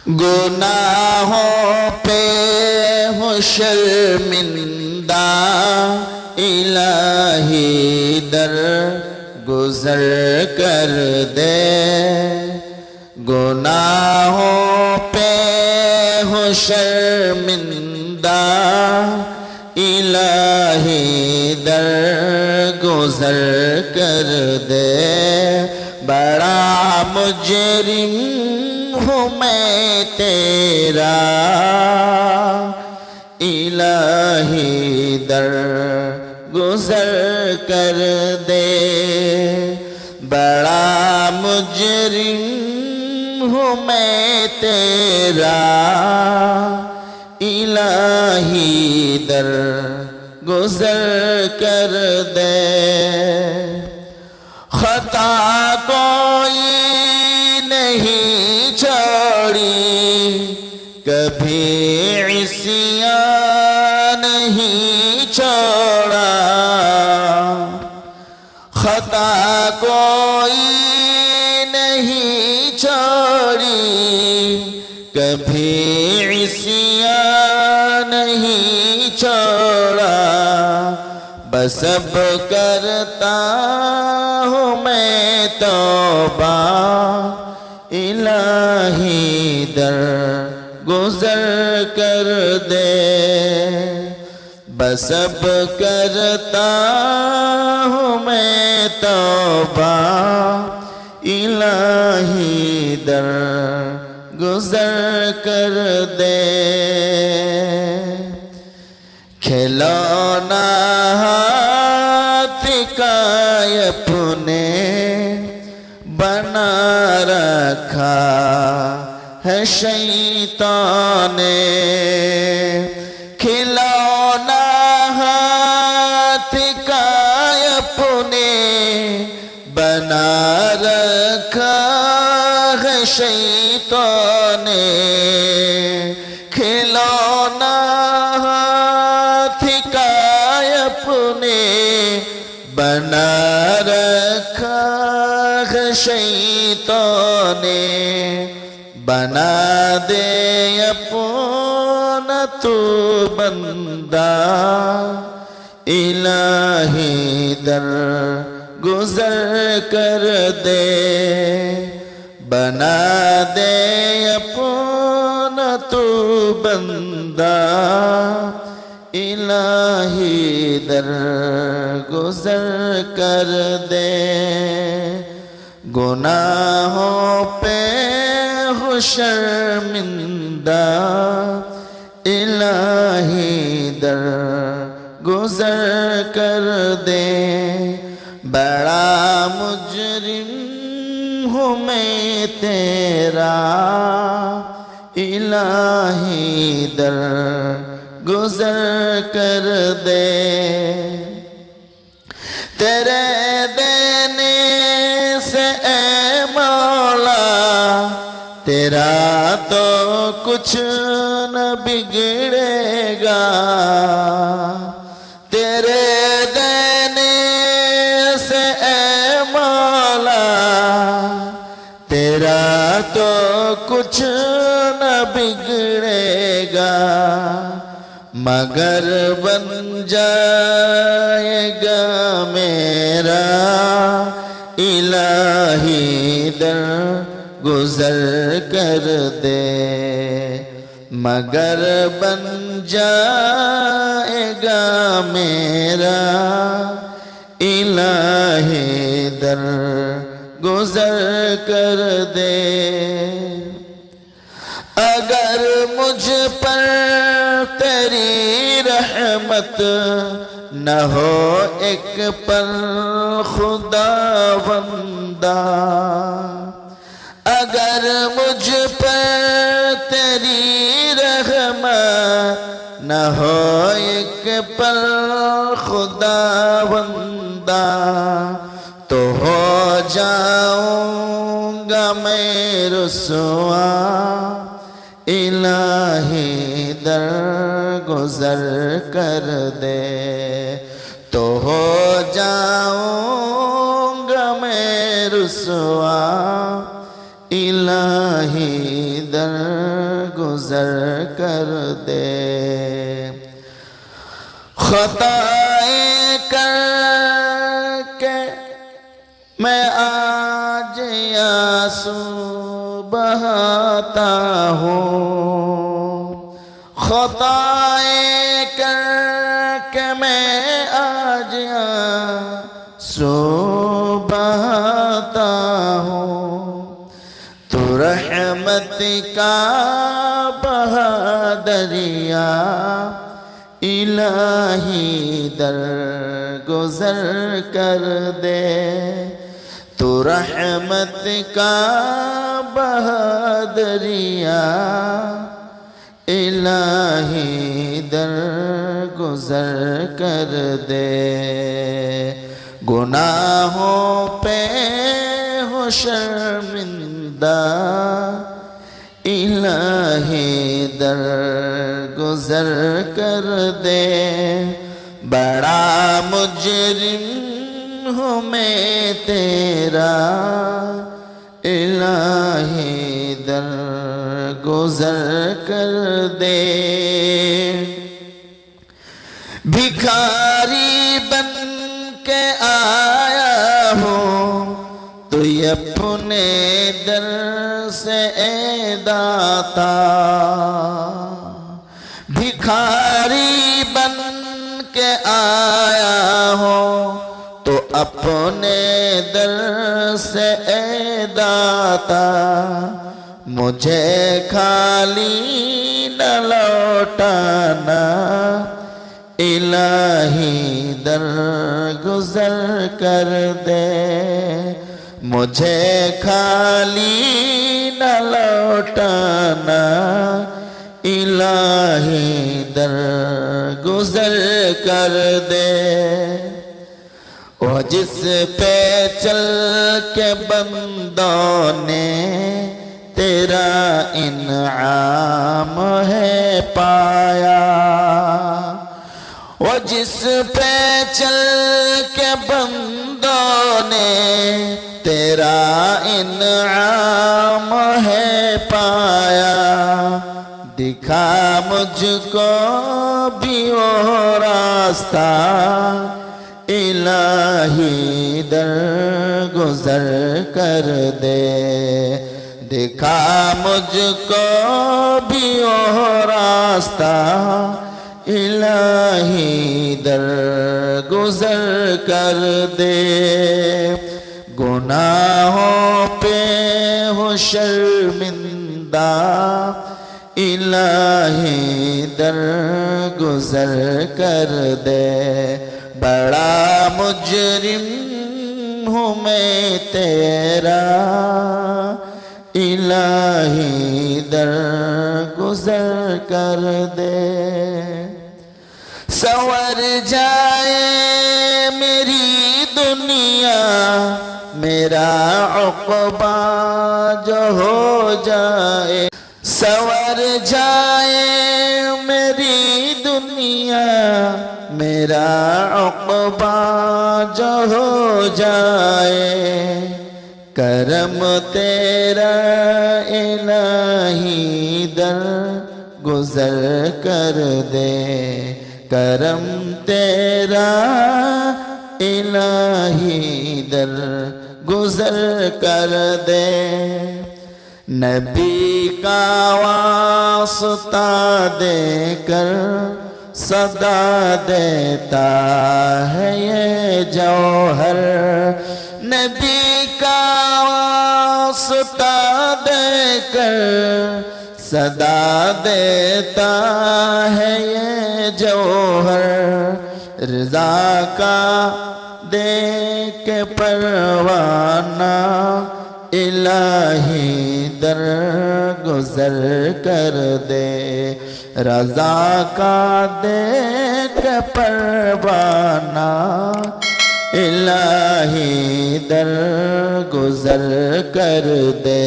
गुनाहों पे हूँ शर्मिंदा, इलाही दर गुजर कर दे। गुनाहों पे हूँ शर्मिंदा, इलाही दर गुजर कर दे। बड़ा मुजरिम हूँ मैं तेरा, इलाही दर गुजर कर दे। बड़ा मुजरिम हूँ मैं तेरा, इलाही दर गुजर कर दे। खता कोई नहीं छोड़ी, कभी इस्यान नहीं छोड़ा। खता कोई नहीं छोड़ी, कभी इस्यान नहीं छोड़ा। बस अब करता हूँ मैं तौबा, इलाही दर गुजर कर दे। बस अब करता हूँ मैं तौबा, इलाही दर गुजर कर दे। खिलौना हाथ का अपने बना रखा है शैतान ने। खिलौना हाथ का अपने बना रखा है शैतान ने। खिलौना हाथ का अपने बना रखा है शैतान ने। बना दे अपना तू बंदा, इलाही दर गुजर कर दे। बना दे अपना तू बंदा, इलाही दर गुजर कर दे। गुनाहों पे हूँ शर्मिंदा, इलाही दर गुजर कर दे। बड़ा मुजरिम हूँ मैं तेरा, इलाही दर गुजर कर दे। तेरे देने से ऐ मौला, तेरा तो कुछ न बिगड़ेगा। तेरे देने से ऐ मौला, तेरा तो कुछ न बिगड़ेगा। मगर बन जाएगा मेरा, इलाही दर गुजर कर दे। मगर बन जाएगा मेरा, इलाही दर गुजर कर दे। अगर मुझ पर तेरी रहमत न हो एक पल खुदावंदा, अगर मुझ पर तेरी रहमत न हो एक पल खुदावंदा, तो हो जाऊंगा मैं रुसवा, इलाही दर गुजर कर दे। तो हो जाऊंगा मैं रुसवा, इलाही दर गुजर कर दे। खताएं करके मैं आज आंसू बहाता हूँ, खताएं करके मैं आज आंसू बहाता हूँ। तू रहमत का बहा दरिया इलाही दर गुजर कर दे। तू रहमत का बहा दरिया इलाही दर गुजर कर दे। गुनाहों पे हो शर्मिंदा इलाही दर गुजर कर दे। बड़ा मुजरिम हूँ मैं तेरा इलाही दर गुजर कर दे। भिखारी बन के आया हूँ तो अपने दर से ए दाता। भिखारी बन के आया हूँ तो अपने दर से ए दाता। मुझे खाली न लौटाना इलाही दर गुजर कर दे। मुझे खाली न लौटाना इलाही दर गुजर कर दे। वो जिस पे चल के बंदों ने तेरा इनाम है पाया। वो जिस पे चल के बंदों ने तेरा इनाम है पाया। दिखा मुझको भी वो रास्ता इलाही दर गुजर कर दे। दिखा मुझको भी वो रास्ता इलाही दर गुजर कर दे। गुनाहों पे हो शर्मिंदा इलाही दर गुजर कर दे। बड़ा मुजरिम हूँ मैं तेरा इलाही दर गुजर कर दे। संवर जाए मेरी दुनिया मेरा उक़बा जो हो जाए। संवर जाए मेरी दुनिया मेरा उक़बा जो हो जाए। करम तेरा इलाही दर गुजर कर दे। करम तेरा इलाही दर गुजर कर दे। नबी का वास्ता देकर सदा देता है ये जौहर। नबी का वास्ता देकर सदा देता है ये जौहर। रज़ा का दे के परवाना इलाही दर गुजर कर दे। रज़ा का दे के परवाना इलाही दर गुजर कर दे।